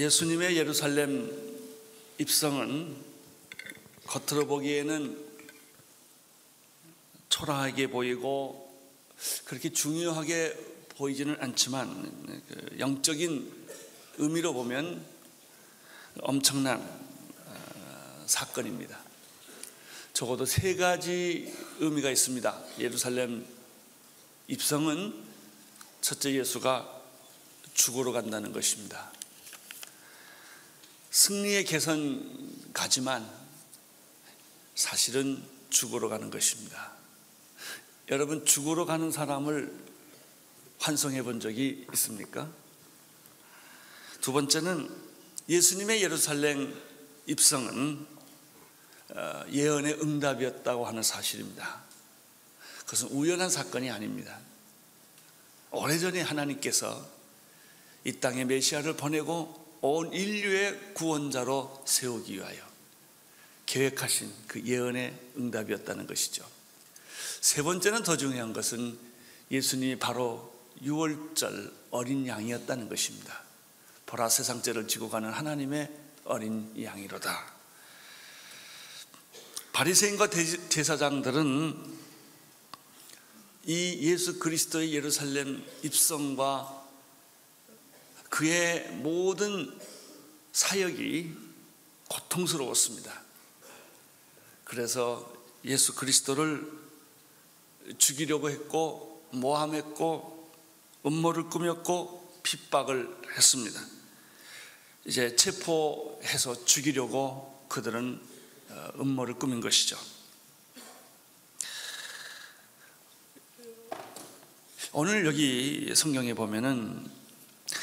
예수님의 예루살렘 입성은 겉으로 보기에는 초라하게 보이고 그렇게 중요하게 보이지는 않지만 영적인 의미로 보면 엄청난 사건입니다. 적어도 세 가지 의미가 있습니다. 예루살렘 입성은 첫째, 예수가 죽으러 간다는 것입니다. 승리의 개선 가지만 사실은 죽으러 가는 것입니다. 여러분, 죽으러 가는 사람을 환송해 본 적이 있습니까? 두 번째는 예수님의 예루살렘 입성은 예언의 응답이었다고 하는 사실입니다. 그것은 우연한 사건이 아닙니다. 오래전에 하나님께서 이 땅에 메시아를 보내고 온 인류의 구원자로 세우기 위하여 계획하신 그 예언의 응답이었다는 것이죠. 세 번째는 더 중요한 것은 예수님이 바로 유월절 어린 양이었다는 것입니다. 보라, 세상 죄를 지고 가는 하나님의 어린 양이로다. 바리새인과 제사장들은 이 예수 그리스도의 예루살렘 입성과 그의 모든 사역이 고통스러웠습니다. 그래서 예수 그리스도를 죽이려고 했고 모함했고 음모를 꾸몄고 핍박을 했습니다. 이제 체포해서 죽이려고 그들은 음모를 꾸민 것이죠. 오늘 여기 성경에 보면은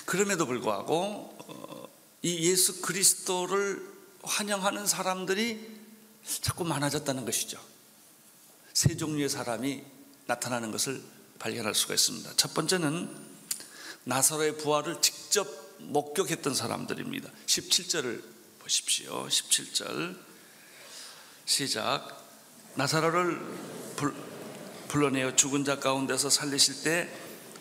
그럼에도 불구하고 이 예수 그리스도를 환영하는 사람들이 자꾸 많아졌다는 것이죠. 세 종류의 사람이 나타나는 것을 발견할 수가 있습니다. 첫 번째는 나사로의 부활을 직접 목격했던 사람들입니다. 17절을 보십시오. 17절 시작. 나사로를 불러내어 죽은 자 가운데서 살리실 때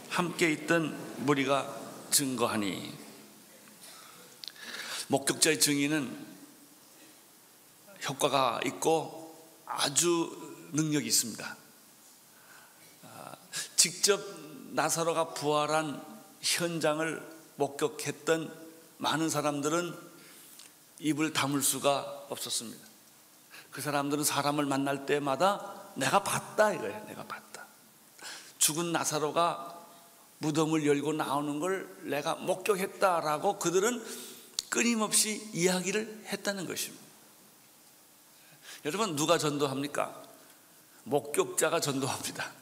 함께 있던 무리가 증거하니. 목격자의 증인은 효과가 있고 아주 능력이 있습니다. 직접 나사로가 부활한 현장을 목격했던 많은 사람들은 입을 다물 수가 없었습니다. 그 사람들은 사람을 만날 때마다 내가 봤다 이거예요. 내가 봤다. 죽은 나사로가 무덤을 열고 나오는 걸 내가 목격했다라고 그들은 끊임없이 이야기를 했다는 것입니다. 여러분, 누가 전도합니까? 목격자가 전도합니다.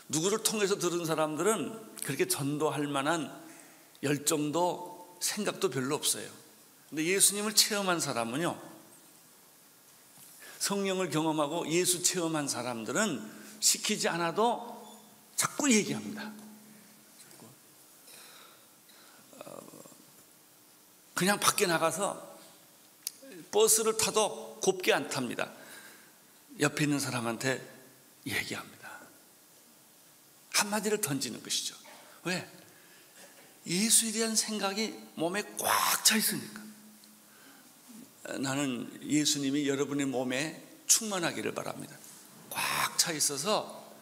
누구를 통해서 들은 사람들은 그렇게 전도할 만한 열정도 생각도 별로 없어요. 근데 예수님을 체험한 사람은요, 성령을 경험하고 예수 체험한 사람들은 시키지 않아도 자꾸 얘기합니다. 그냥 밖에 나가서 버스를 타도 곱게 안 탑니다. 옆에 있는 사람한테 얘기합니다. 한마디를 던지는 것이죠. 왜? 예수에 대한 생각이 몸에 꽉 차 있으니까. 나는 예수님이 여러분의 몸에 충만하기를 바랍니다. 꽉 차 있어서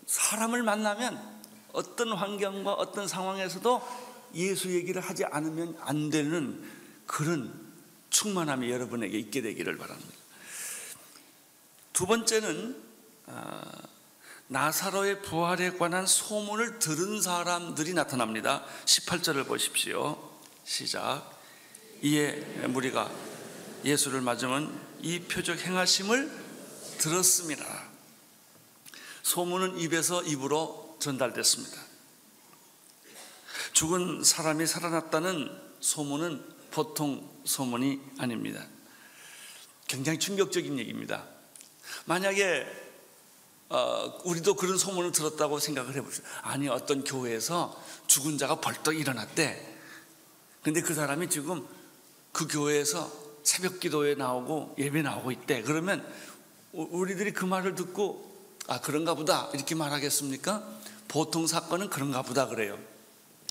사람을 만나면 어떤 환경과 어떤 상황에서도 예수 얘기를 하지 않으면 안 되는 그런 충만함이 여러분에게 있게 되기를 바랍니다. 두 번째는 나사로의 부활에 관한 소문을 들은 사람들이 나타납니다. 18절을 보십시오. 시작. 이에 무리가 예수를 맞으면 이 표적 행하심을 들었습니다. 소문은 입에서 입으로 전달됐습니다. 죽은 사람이 살아났다는 소문은 보통 소문이 아닙니다. 굉장히 충격적인 얘기입니다. 만약에 우리도 그런 소문을 들었다고 생각을 해보세요. 아니, 어떤 교회에서 죽은 자가 벌떡 일어났대. 근데 그 사람이 지금 그 교회에서 새벽 기도에 나오고 예배 나오고 있대. 그러면 우리들이 그 말을 듣고 아, 그런가 보다 이렇게 말하겠습니까? 보통 사건은 그런가 보다 그래요.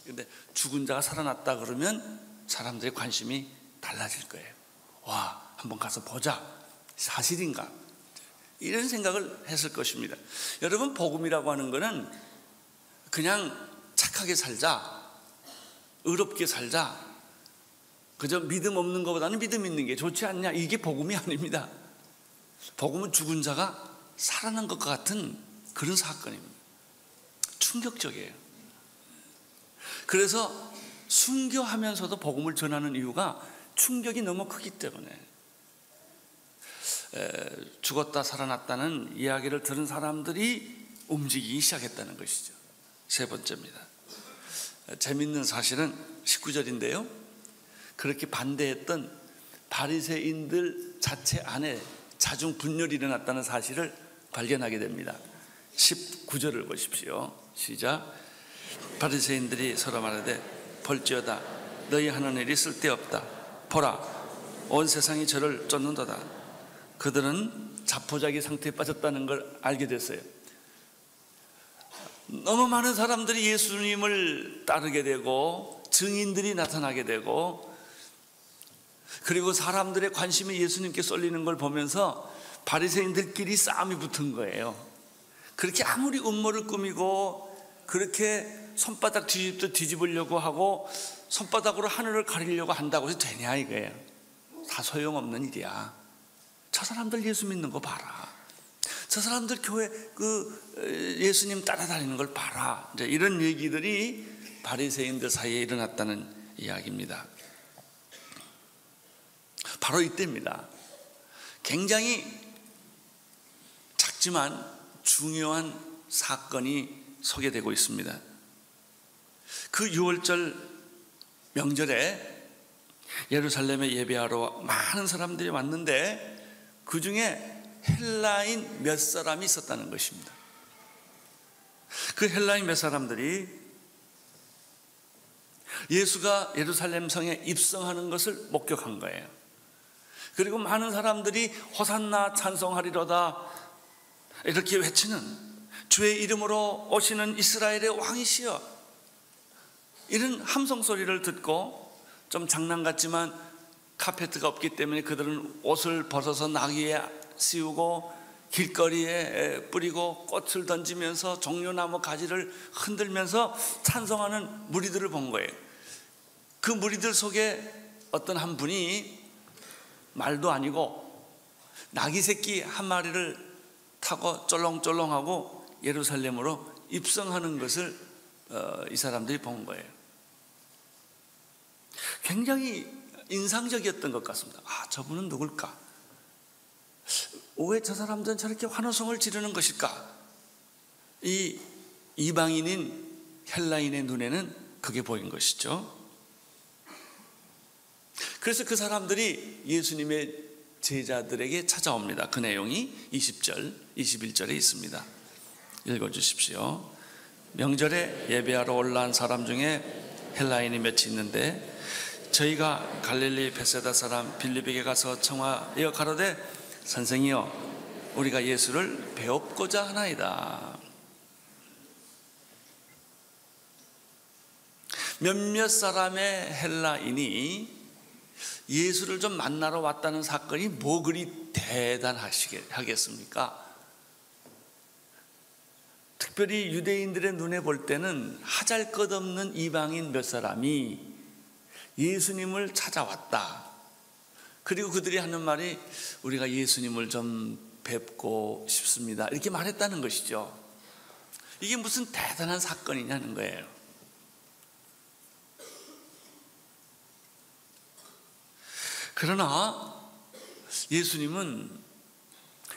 근데 죽은 자가 살아났다 그러면 사람들의 관심이 달라질 거예요. 와, 한번 가서 보자. 사실인가? 이런 생각을 했을 것입니다. 여러분, 복음이라고 하는 거는 그냥 착하게 살자, 의롭게 살자, 그저 믿음 없는 것보다는 믿음 있는 게 좋지 않냐, 이게 복음이 아닙니다. 복음은 죽은 자가 살아난 것과 같은 그런 사건입니다. 충격적이에요. 그래서 순교하면서도 복음을 전하는 이유가 충격이 너무 크기 때문에. 죽었다 살아났다는 이야기를 들은 사람들이 움직이기 시작했다는 것이죠. 세 번째입니다. 재밌는 사실은 19절인데요. 그렇게 반대했던 바리새인들 자체 안에 자중 분열이 일어났다는 사실을 발견하게 됩니다. 19절을 보십시오. 시작. 바리새인들이 서로 말하되 볼지어다 너희 하는 일이 쓸데없다. 보라 온 세상이 저를 쫓는도다. 그들은 자포자기 상태에 빠졌다는 걸 알게 됐어요. 너무 많은 사람들이 예수님을 따르게 되고 증인들이 나타나게 되고, 그리고 사람들의 관심이 예수님께 쏠리는 걸 보면서 바리새인들끼리 싸움이 붙은 거예요. 그렇게 아무리 음모를 꾸미고 그렇게 손바닥 뒤집으려고 하고 손바닥으로 하늘을 가리려고 한다고 해서 되냐 이거예요. 다 소용없는 일이야. 저 사람들 예수 믿는 거 봐라. 저 사람들 교회 예수님 따라다니는 걸 봐라. 이제 이런 얘기들이 바리새인들 사이에 일어났다는 이야기입니다. 바로 이때입니다. 굉장히 작지만 중요한 사건이 소개되고 있습니다. 그 6월절 명절에 예루살렘에 예배하러 많은 사람들이 왔는데 그 중에 헬라인 몇 사람이 있었다는 것입니다. 그 헬라인 몇 사람들이 예수가 예루살렘 성에 입성하는 것을 목격한 거예요. 그리고 많은 사람들이 호산나 찬송하리로다 이렇게 외치는, 주의 이름으로 오시는 이스라엘의 왕이시여, 이런 함성 소리를 듣고, 좀 장난 같지만 카페트가 없기 때문에 그들은 옷을 벗어서 나귀에 씌우고 길거리에 뿌리고 꽃을 던지면서 종려나무 가지를 흔들면서 찬송하는 무리들을 본 거예요. 그 무리들 속에 어떤 한 분이 말도 아니고 나귀 새끼 한 마리를 타고 쫄렁쫄렁하고 예루살렘으로 입성하는 것을 이 사람들이 본 거예요. 굉장히 인상적이었던 것 같습니다. 아, 저분은 누굴까? 왜 저 사람들은 저렇게 환호성을 지르는 것일까? 이 이방인인 헬라인의 눈에는 그게 보인 것이죠. 그래서 그 사람들이 예수님의 제자들에게 찾아옵니다. 그 내용이 20절, 21절에 있습니다. 읽어주십시오. 명절에 예배하러 올라온 사람 중에 헬라인이 몇이 있는데 저희가 갈릴리 베세다 사람 빌립에게 가서 청하여 가로되 선생이여 우리가 예수를 배웁고자 하나이다. 몇몇 사람의 헬라인이 예수를 좀 만나러 왔다는 사건이 뭐 그리 대단하겠습니까? 특별히 유대인들의 눈에 볼 때는 하잘것없는 이방인 몇 사람이 예수님을 찾아왔다. 그리고 그들이 하는 말이 우리가 예수님을 좀 뵙고 싶습니다. 이렇게 말했다는 것이죠. 이게 무슨 대단한 사건이냐는 거예요. 그러나 예수님은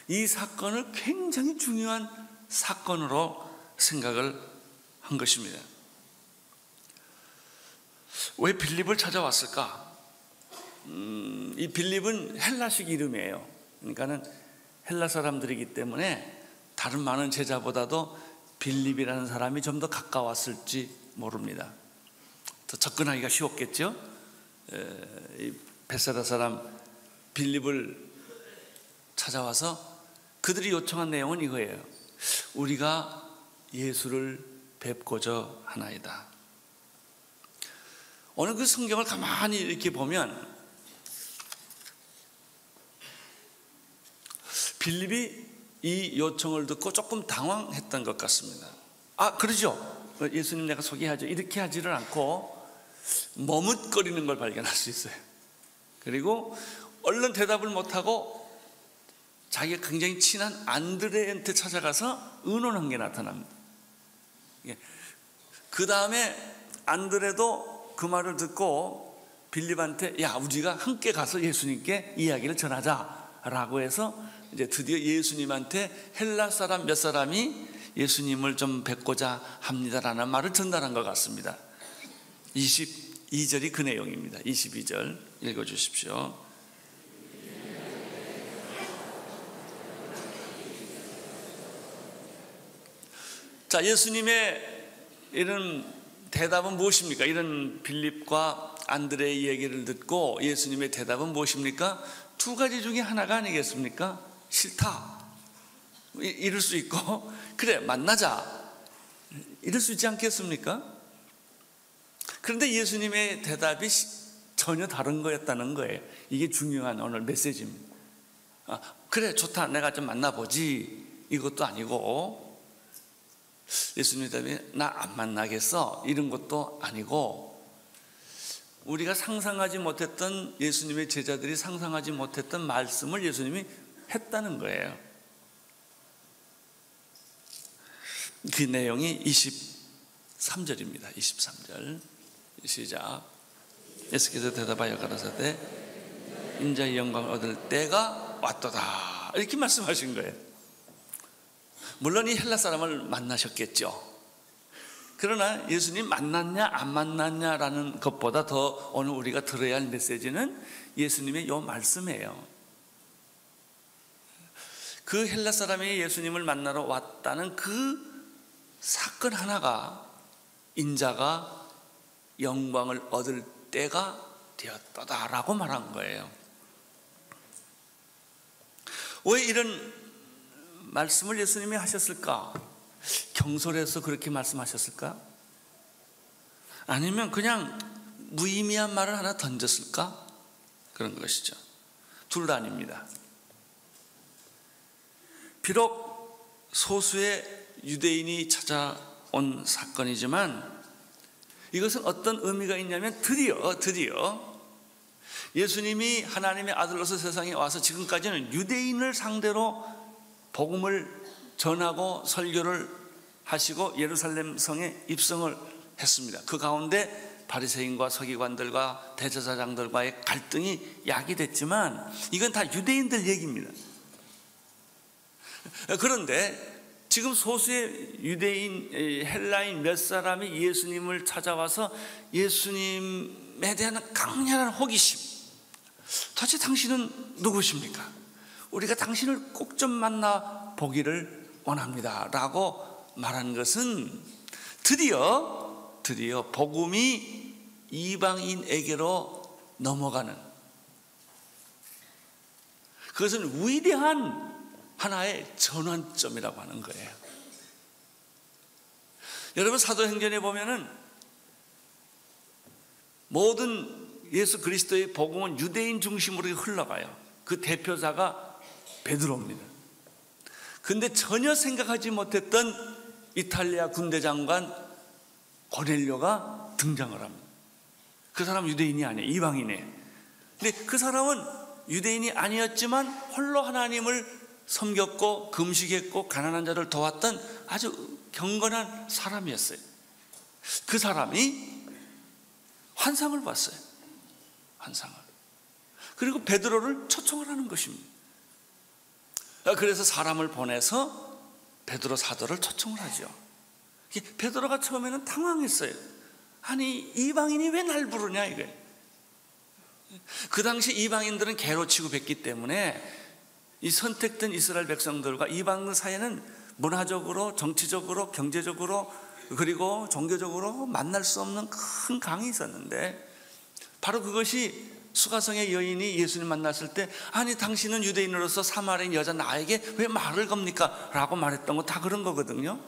이 사건을 굉장히 중요한 사건으로 생각을 한 것입니다. 왜 빌립을 찾아왔을까? 이 빌립은 헬라식 이름이에요. 그러니까는 헬라 사람들이기 때문에 다른 많은 제자보다도 빌립이라는 사람이 좀 더 가까웠을지 모릅니다. 더 접근하기가 쉬웠겠죠? 이 베세다 사람 빌립을 찾아와서 그들이 요청한 내용은 이거예요. 우리가 예수를 뵙고자 하나이다. 오늘 그 성경을 가만히 이렇게 보면 빌립이 이 요청을 듣고 조금 당황했던 것 같습니다. 그러죠. 예수님 내가 소개하죠. 이렇게 하지를 않고 머뭇거리는 걸 발견할 수 있어요. 그리고 얼른 대답을 못하고 자기가 굉장히 친한 안드레한테 찾아가서 의논한 게 나타납니다. 그 다음에 안드레도 그 말을 듣고 빌립한테 야, 우리가 함께 가서 예수님께 이야기를 전하자라고 해서 이제 드디어 예수님한테 헬라 사람 몇 사람이 예수님을 좀 뵙고자 합니다라는 말을 전달한 것 같습니다. 22절이 그 내용입니다. 22절 읽어주십시오. 자, 예수님의 이런 대답은 무엇입니까? 이런 빌립과 안드레의 얘기를 듣고 예수님의 대답은 무엇입니까? 두 가지 중에 하나가 아니겠습니까? 싫다, 이럴 수 있고, 그래 만나자, 이럴 수 있지 않겠습니까? 그런데 예수님의 대답이 전혀 다른 거였다는 거예요. 이게 중요한 오늘 메시지입니다. 그래 좋다, 내가 좀 만나보지, 이것도 아니고, 예수님의 대답이 나 안 만나겠어, 이런 것도 아니고, 우리가 상상하지 못했던, 예수님의 제자들이 상상하지 못했던 말씀을 예수님이 했다는 거예요. 그 내용이 23절입니다. 23절 시작. 예수께서 대답하여 가라사대 인자의 영광을 얻을 때가 왔도다, 이렇게 말씀하신 거예요. 물론 이 헬라 사람을 만나셨겠죠. 그러나 예수님 만났냐 안 만났냐라는 것보다 더 오늘 우리가 들어야 할 메시지는 예수님의 이 말씀이에요. 그 헬라 사람이 예수님을 만나러 왔다는 그 사건 하나가 인자가 영광을 얻을 때가 되었다라고 말한 거예요. 왜 이런 말씀을 예수님이 하셨을까? 경솔해서 그렇게 말씀하셨을까? 아니면 그냥 무의미한 말을 하나 던졌을까? 그런 것이죠. 둘 다 아닙니다. 비록 소수의 유대인이 찾아온 사건이지만 이것은 어떤 의미가 있냐면 드디어 예수님이 하나님의 아들로서 세상에 와서 지금까지는 유대인을 상대로 복음을 전하고 설교를 하시고 예루살렘 성에 입성을 했습니다. 그 가운데 바리새인과 서기관들과 대제사장들과의 갈등이 야기됐지만 이건 다 유대인들 얘기입니다. 그런데 지금 소수의 유대인, 헬라인 몇 사람이 예수님을 찾아와서 예수님에 대한 강렬한 호기심, 도대체 당신은 누구십니까? 우리가 당신을 꼭 좀 만나 보기를 원합니다 라고 말한 것은 드디어 복음이 이방인에게로 넘어가는, 그것은 위대한 하나의 전환점이라고 하는 거예요. 여러분, 사도행전에 보면은 모든 예수 그리스도의 복음은 유대인 중심으로 흘러가요. 그 대표자가 베드로입니다. 근데 전혀 생각하지 못했던 이탈리아 군대 장관 고넬료가 등장을 합니다. 그 사람은 유대인이 아니에요. 이방인이에요. 근데 그 사람은 유대인이 아니었지만 홀로 하나님을 섬겼고 금식했고 가난한 자를 도왔던 아주 경건한 사람이었어요. 그 사람이 환상을 봤어요. 환상을. 그리고 베드로를 초청을 하는 것입니다. 그래서 사람을 보내서 베드로 사도를 초청을 하죠. 베드로가 처음에는 당황했어요. 아니, 이방인이 왜 날 부르냐 이거예요. 그 당시 이방인들은 개로 취급했기 때문에 이 선택된 이스라엘 백성들과 이방인 사이에는 문화적으로, 정치적으로, 경제적으로, 그리고 종교적으로 만날 수 없는 큰 강이 있었는데, 바로 그것이 수가성의 여인이 예수님 만났을 때, 아니 당신은 유대인으로서 사마리아인 여자 나에게 왜 말을 겁니까? 라고 말했던 거 다 그런 거거든요.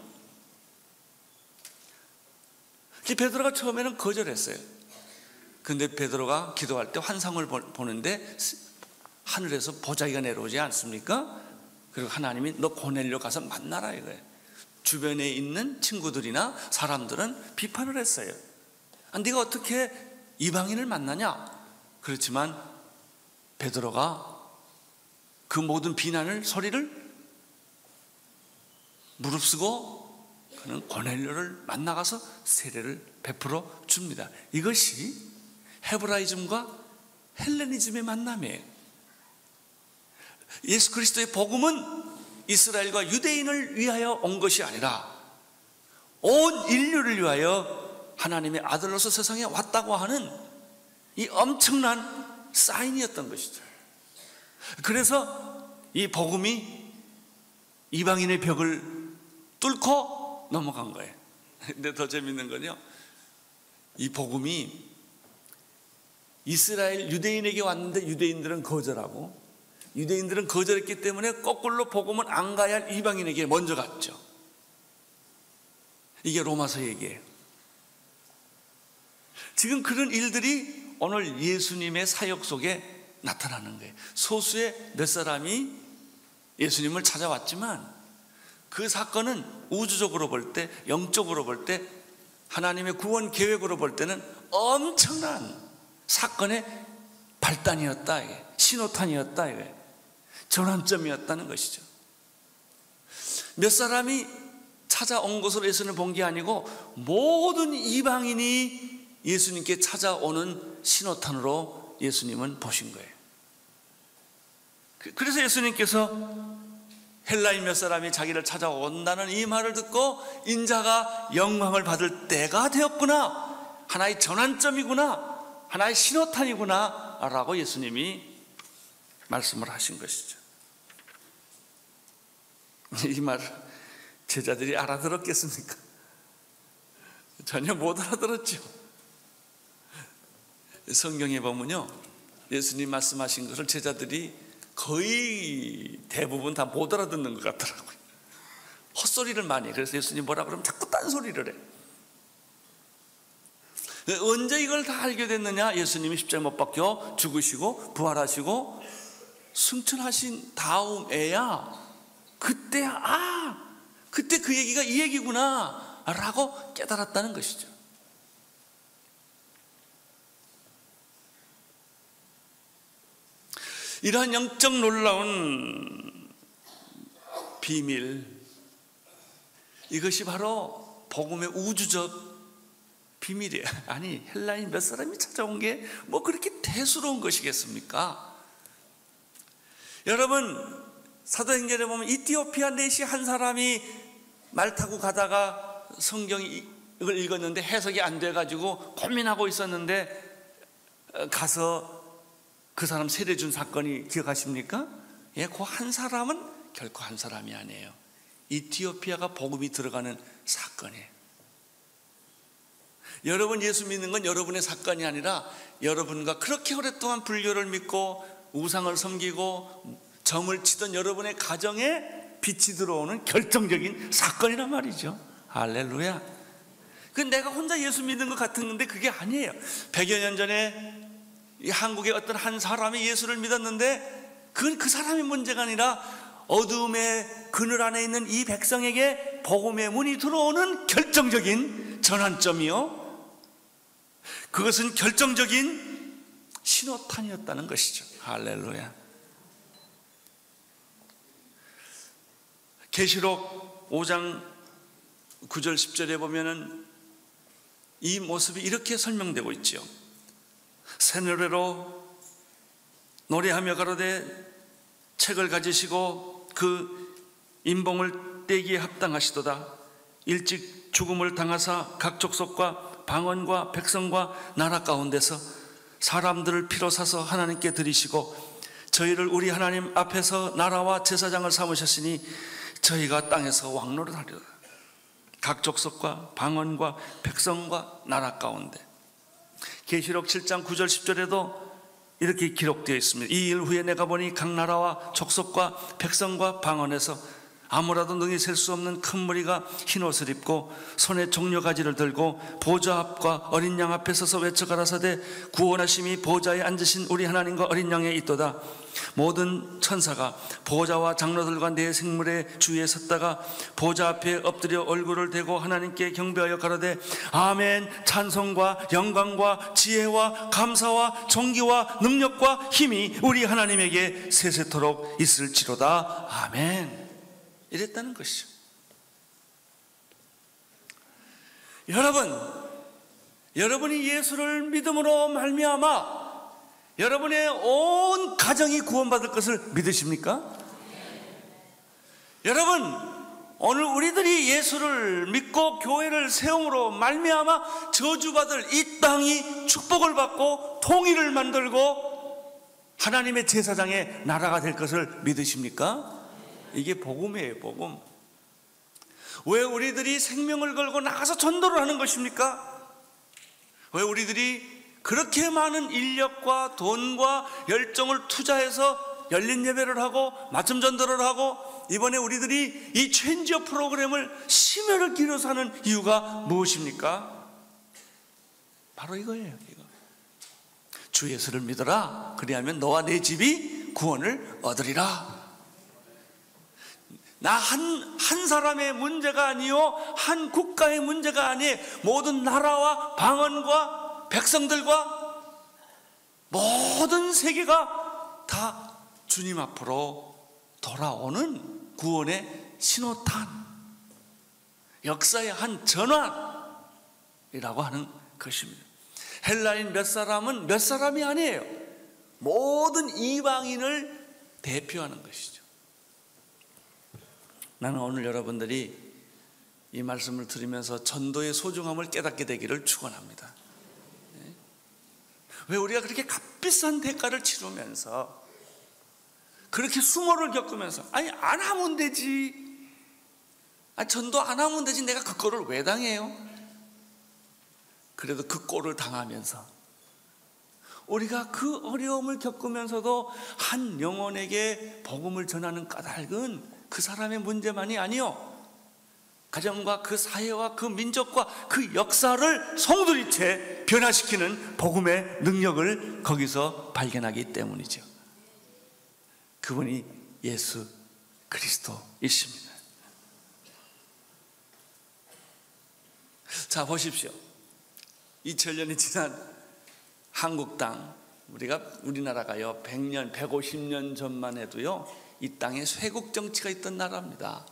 베드로가 처음에는 거절했어요. 근데 베드로가 기도할 때 환상을 보는데 하늘에서 보자기가 내려오지 않습니까? 그리고 하나님이 너 고넬료 가서 만나라 이거예요. 주변에 있는 친구들이나 사람들은 비판을 했어요. 네가 어떻게 이방인을 만나냐? 그렇지만 베드로가 그 모든 비난을 소리를 무릅쓰고 그는 고넬료를 만나가서 세례를 베풀어 줍니다. 이것이 헤브라이즘과 헬레니즘의 만남이에요. 예수 그리스도의 복음은 이스라엘과 유대인을 위하여 온 것이 아니라 온 인류를 위하여 하나님의 아들로서 세상에 왔다고 하는 이 엄청난 사인이었던 것이죠. 그래서 이 복음이 이방인의 벽을 뚫고 넘어간 거예요. 근데 더 재밌는 건요, 이 복음이 이스라엘 유대인에게 왔는데 유대인들은 거절하고, 유대인들은 거절했기 때문에 거꾸로 복음은 안 가야 할 이방인에게 먼저 갔죠. 이게 로마서 얘기예요. 지금 그런 일들이 오늘 예수님의 사역 속에 나타나는 거예요. 소수의 몇 사람이 예수님을 찾아왔지만 그 사건은 우주적으로 볼 때, 영적으로 볼 때, 하나님의 구원 계획으로 볼 때는 엄청난 사건의 발단이었다, 이게. 신호탄이었다, 이게. 전환점이었다는 것이죠. 몇 사람이 찾아온 것으로 예수님을 본 게 아니고 모든 이방인이 예수님께 찾아오는 신호탄으로 예수님은 보신 거예요. 그래서 예수님께서 헬라인 몇 사람이 자기를 찾아온다는 이 말을 듣고 인자가 영광을 받을 때가 되었구나, 하나의 전환점이구나, 하나의 신호탄이구나 라고 예수님이 말씀을 하신 것이죠. 이 말을 제자들이 알아들었겠습니까? 전혀 못 알아들었죠. 성경에 보면요, 예수님 말씀하신 것을 제자들이 거의 대부분 다 못 알아듣는 것 같더라고요. 헛소리를 많이 해요. 그래서 예수님 뭐라 그러면 자꾸 딴소리를 해. 언제 이걸 다 알게 됐느냐? 예수님이 십자가에 못 박혀 죽으시고 부활하시고 승천하신 다음에야 그때 그때 그 얘기가 이 얘기구나 라고 깨달았다는 것이죠. 이러한 영적 놀라운 비밀, 이것이 바로 복음의 우주적 비밀이에요. 아니, 헬라인 몇 사람이 찾아온 게 뭐 그렇게 대수로운 것이겠습니까? 여러분, 사도행전에 보면 이티오피아 내시 한 사람이 말 타고 가다가 성경을 읽었는데 해석이 안 돼가지고 고민하고 있었는데 가서 그 사람 세례 준 사건이 기억하십니까? 예, 그 한 사람은 결코 한 사람이 아니에요. 이티오피아가 복음이 들어가는 사건이에요. 여러분 예수 믿는 건 여러분의 사건이 아니라 여러분과 그렇게 오랫동안 불교를 믿고 우상을 섬기고 점을 치던 여러분의 가정에 빛이 들어오는 결정적인 사건이란 말이죠. 할렐루야. 그 내가 혼자 예수 믿는 것 같은데 그게 아니에요. 100여 년 전에 이 한국의 어떤 한 사람이 예수를 믿었는데 그건 그 사람의 문제가 아니라 어둠의 그늘 안에 있는 이 백성에게 복음의 문이 들어오는 결정적인 전환점이요, 그것은 결정적인 신호탄이었다는 것이죠. 할렐루야. 계시록 5장 9절 10절에 보면은 이 모습이 이렇게 설명되고 있죠. 새 노래로 노래하며 가로되 책을 가지시고 그 인봉을 떼기에 합당하시도다. 일찍 죽음을 당하사 각 족속과 방언과 백성과 나라 가운데서 사람들을 피로 사서 하나님께 드리시고 저희를 우리 하나님 앞에서 나라와 제사장을 삼으셨으니 저희가 땅에서 왕노릇하리라. 각 족속과 방언과 백성과 나라 가운데. 계시록 7장 9절 10절에도 이렇게 기록되어 있습니다. 이 일 후에 내가 보니 각 나라와 족속과 백성과 방언에서 아무라도 능히 셀 수 없는 큰 무리가 흰 옷을 입고 손에 종려가지를 들고 보좌 앞과 어린 양 앞에 서서 외쳐 가라사대 구원하심이 보좌에 앉으신 우리 하나님과 어린 양에 있도다. 모든 천사가 보좌와 장로들과 네 생물의 주위에 섰다가 보좌 앞에 엎드려 얼굴을 대고 하나님께 경배하여 가로되 아멘. 찬송과 영광과 지혜와 감사와 존귀와 능력과 힘이 우리 하나님에게 세세토록 있을지로다. 아멘. 이랬다는 것이죠. 여러분이 예수를 믿음으로 말미암아 여러분의 온 가정이 구원받을 것을 믿으십니까? 여러분, 오늘 우리들이 예수를 믿고 교회를 세움으로 말미암아 저주받을 이 땅이 축복을 받고 통일을 만들고 하나님의 제사장의 나라가 될 것을 믿으십니까? 이게 복음이에요, 복음. 왜 우리들이 생명을 걸고 나가서 전도를 하는 것입니까? 왜 우리들이 그렇게 많은 인력과 돈과 열정을 투자해서 열린 예배를 하고 맞춤 전도를 하고 이번에 우리들이 이 체인지업 프로그램을 심혈을 기울여서 하는 이유가 무엇입니까? 바로 이거예요. 이거. 주 예수를 믿어라. 그리하면 너와 내 집이 구원을 얻으리라. 나 한 사람의 문제가 아니요 한 국가의 문제가 아니 모든 나라와 방언과 백성들과 모든 세계가 다 주님 앞으로 돌아오는 구원의 신호탄, 역사의 한 전환이라고 하는 것입니다. 헬라인 몇 사람은 몇 사람이 아니에요. 모든 이방인을 대표하는 것이죠. 나는 오늘 여러분들이 이 말씀을 들으면서 전도의 소중함을 깨닫게 되기를 축원합니다. 왜 우리가 그렇게 값비싼 대가를 치르면서 그렇게 수모를 겪으면서 아니 안 하면 되지, 전도 안 하면 되지, 내가 그 꼴을 왜 당해요? 그래도 그 꼴을 당하면서 우리가 그 어려움을 겪으면서도 한 영혼에게 복음을 전하는 까닭은 그 사람의 문제만이 아니요 가정과 그 사회와 그 민족과 그 역사를 송두리째 변화시키는 복음의 능력을 거기서 발견하기 때문이죠. 그분이 예수 그리스도이십니다. 자, 보십시오. 2000년이 지난 한국 땅, 우리나라가요 100년, 150년 전만 해도요 이 땅에 쇄국 정치가 있던 나라입니다.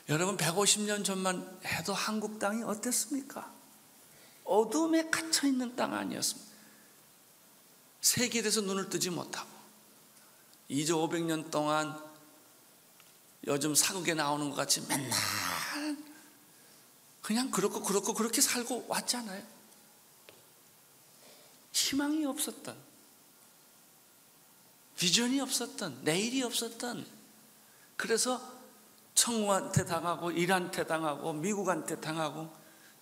여러분, 150년 전만 해도 한국 땅이 어땠습니까? 어둠에 갇혀있는 땅 아니었습니까? 세계에 대해서 눈을 뜨지 못하고 2조 500년 동안 요즘 사극에 나오는 것 같이 맨날 그냥 그렇게 살고 왔잖아요. 희망이 없었던, 비전이 없었던, 내일이 없었던, 그래서 청구한테 당하고 이란한테 당하고 미국한테 당하고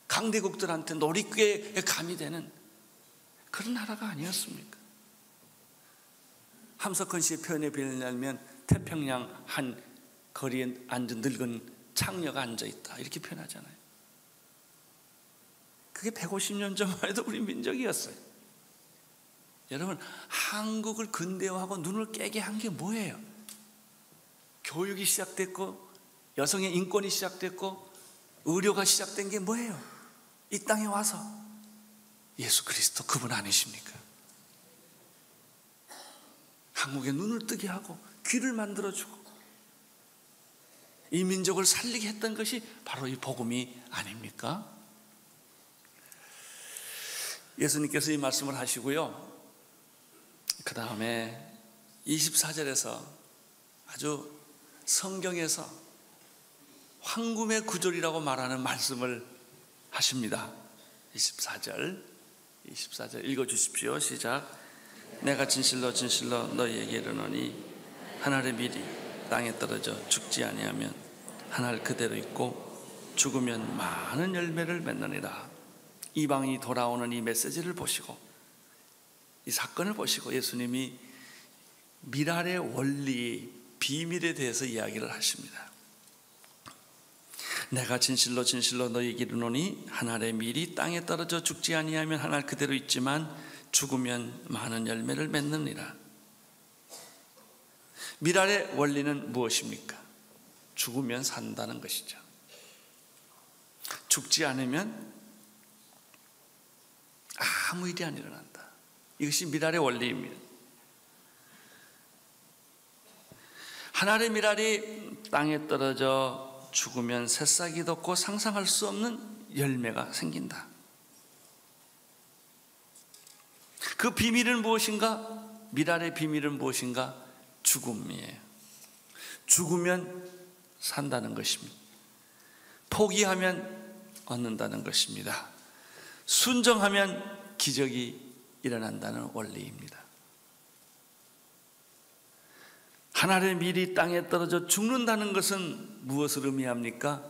강대국들한테 놀이개에 감이 되는 그런 나라가 아니었습니까? 함석헌 씨의 표현에 빌리면 태평양 한 거리에 앉은 늙은 창녀가 앉아있다 이렇게 표현하잖아요. 그게 150년 전만 해도 우리 민족이었어요. 여러분, 한국을 근대화하고 눈을 깨게 한 게 뭐예요? 교육이 시작됐고 여성의 인권이 시작됐고 의료가 시작된 게 뭐예요? 이 땅에 와서 예수 그리스도 그분 아니십니까? 한국의 눈을 뜨게 하고 귀를 만들어주고 이 민족을 살리게 했던 것이 바로 이 복음이 아닙니까? 예수님께서 이 말씀을 하시고요, 그 다음에 24절에서 아주 성경에서 황금의 구절이라고 말하는 말씀을 하십니다. 24절 읽어주십시오. 시작. 내가 진실로 너희에게 이르노니 한 알의 밀이 땅에 떨어져 죽지 아니하면 한 알 그대로 있고 죽으면 많은 열매를 맺느니라. 이방이 돌아오는 이 메시지를 보시고 이 사건을 보시고 예수님이 미랄의 원리, 비밀에 대해서 이야기를 하십니다. 내가 진실로 진실로 너희에게 이르노니 한 알의 밀이 땅에 떨어져 죽지 아니하면 한 알 그대로 있지만 죽으면 많은 열매를 맺느니라. 미랄의 원리는 무엇입니까? 죽으면 산다는 것이죠. 죽지 않으면 아무 일이 안 일어난다. 이것이 미랄의 원리입니다. 한 알의 미랄이 땅에 떨어져 죽으면 새싹이 돋고 상상할 수 없는 열매가 생긴다. 그 비밀은 무엇인가? 미랄의 비밀은 무엇인가? 죽음이에요. 죽으면 산다는 것입니다. 포기하면 얻는다는 것입니다. 순종하면 기적이 일어난다는 원리입니다. 한 알의 밀이 땅에 떨어져 죽는다는 것은 무엇을 의미합니까?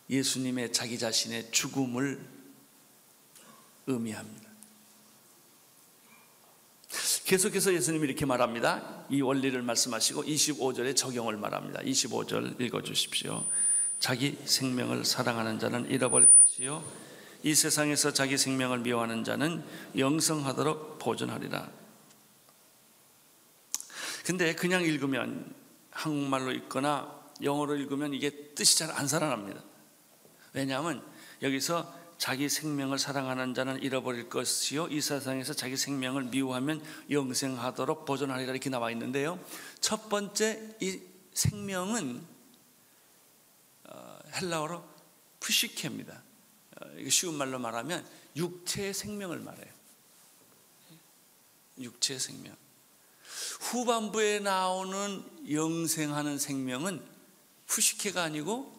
예수님의 자기 자신의 죽음을 의미합니다. 계속해서 예수님이 이렇게 말합니다. 이 원리를 말씀하시고 25절의 적용을 말합니다. 25절 읽어주십시오. 자기 생명을 사랑하는 자는 잃어버릴 것이요 이 세상에서 자기 생명을 미워하는 자는 영생하도록 보존하리라. 근데 그냥 읽으면, 한국말로 읽거나 영어로 읽으면 이게 뜻이 잘 안 살아납니다. 왜냐하면 여기서 자기 생명을 사랑하는 자는 잃어버릴 것이요 이 세상에서 자기 생명을 미워하면 영생하도록 보존하리라 이렇게 나와 있는데요, 첫 번째 이 생명은 헬라어로 푸시케입니다. 이거 쉬운 말로 말하면 육체의 생명을 말해요. 육체의 생명. 후반부에 나오는 영생하는 생명은 푸시케가 아니고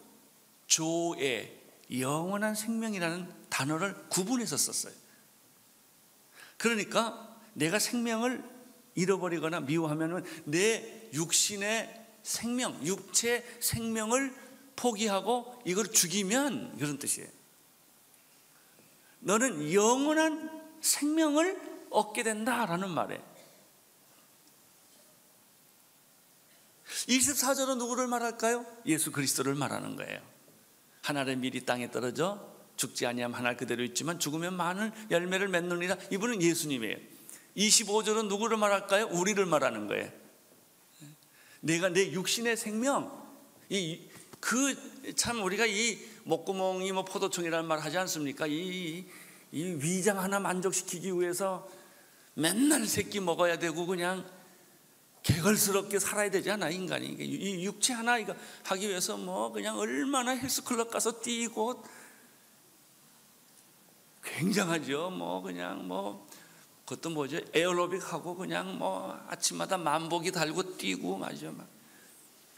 조에, 영원한 생명이라는 단어를 구분해서 썼어요. 그러니까 내가 생명을 잃어버리거나 미워하면 내 육신의 생명, 육체 생명을 포기하고 이걸 죽이면, 이런 뜻이에요. 너는 영원한 생명을 얻게 된다라는 말이에요. 24절은 누구를 말할까요? 예수 그리스도를 말하는 거예요. 한 알의 밀이 땅에 떨어져 죽지 아니하면 한 알 그대로 있지만 죽으면 많은 열매를 맺느니라. 이분은 예수님이에요. 25절은 누구를 말할까요? 우리를 말하는 거예요. 내가 내 육신의 생명, 참 우리가 이 목구멍이 뭐 포도청이라는 말 하지 않습니까? 이 위장 하나 만족시키기 위해서 맨날 새끼 먹어야 되고 그냥 개걸스럽게 살아야 되지 않아, 인간이. 이 육체 하나 이거 하기 위해서 뭐 그냥 얼마나 헬스클럽 가서 뛰고 굉장하죠. 뭐 그냥 뭐 그것도 뭐죠, 에어로빅 하고 그냥 뭐 아침마다 만보기 달고 뛰고 말이죠.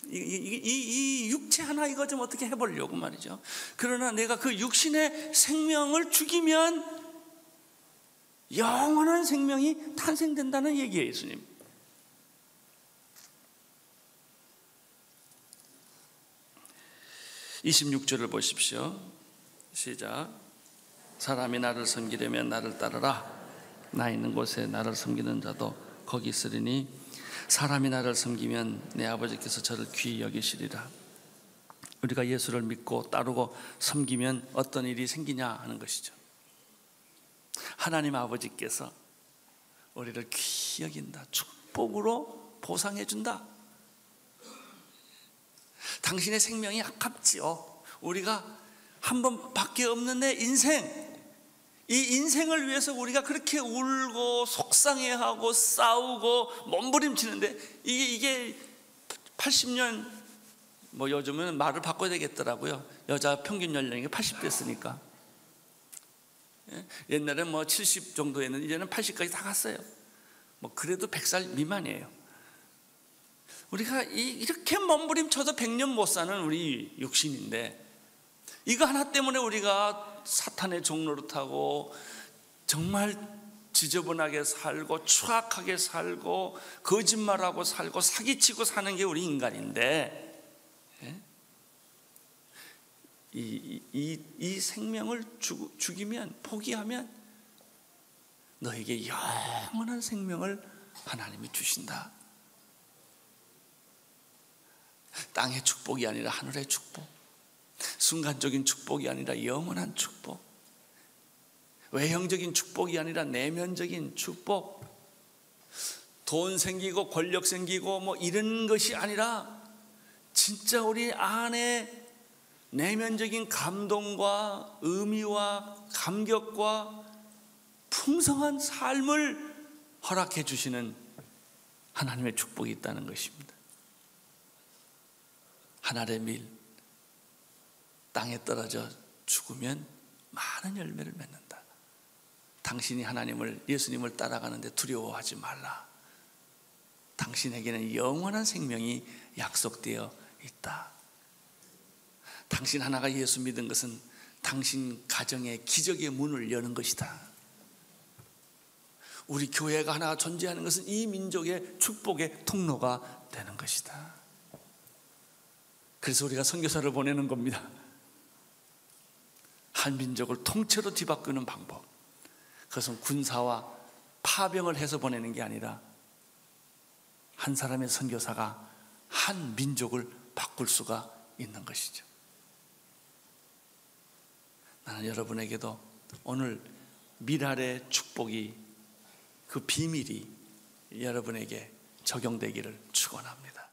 이 육체 하나 이거 좀 어떻게 해보려고 말이죠. 그러나 내가 그 육신의 생명을 죽이면 영원한 생명이 탄생된다는 얘기예요, 예수님. 26절을 보십시오. 시작. 사람이 나를 섬기려면 나를 따르라. 나 있는 곳에 나를 섬기는 자도 거기 있으리니 사람이 나를 섬기면 내 아버지께서 저를 귀히 여기시리라. 우리가 예수를 믿고 따르고 섬기면 어떤 일이 생기냐 하는 것이죠. 하나님 아버지께서 우리를 귀히 여긴다. 축복으로 보상해 준다. 당신의 생명이 아깝지요. 우리가 한 번밖에 없는 내 인생, 이 인생을 위해서 우리가 그렇게 울고 속상해하고 싸우고 몸부림치는데 이게 80년, 뭐 요즘은 말을 바꿔야 되겠더라고요. 여자 평균 연령이 80 됐으니까. 옛날에 뭐 70 정도였는데 이제는 80까지 다 갔어요. 뭐 그래도 100살 미만이에요. 우리가 이렇게 몸부림쳐도 100년 못 사는 우리 육신인데, 이거 하나 때문에 우리가 사탄의 종로를 타고 정말 지저분하게 살고 추악하게 살고 거짓말하고 살고 사기치고 사는 게 우리 인간인데, 이 생명을 죽이면, 포기하면 너에게 영원한 생명을 하나님이 주신다. 땅의 축복이 아니라 하늘의 축복, 순간적인 축복이 아니라 영원한 축복, 외형적인 축복이 아니라 내면적인 축복, 돈 생기고 권력 생기고 뭐 이런 것이 아니라 진짜 우리 안에 내면적인 감동과 의미와 감격과 풍성한 삶을 허락해 주시는 하나님의 축복이 있다는 것입니다. 하늘의 밀, 땅에 떨어져 죽으면 많은 열매를 맺는다. 당신이 하나님을, 예수님을 따라가는데 두려워하지 말라. 당신에게는 영원한 생명이 약속되어 있다. 당신 하나가 예수 믿은 것은 당신 가정의 기적의 문을 여는 것이다. 우리 교회가 하나 존재하는 것은 이 민족의 축복의 통로가 되는 것이다. 그래서 우리가 선교사를 보내는 겁니다. 한 민족을 통째로 뒤바꾸는 방법, 그것은 군사와 파병을 해서 보내는 게 아니라 한 사람의 선교사가 한 민족을 바꿀 수가 있는 것이죠. 나는 여러분에게도 오늘 미랄의 축복이, 그 비밀이 여러분에게 적용되기를 축원합니다.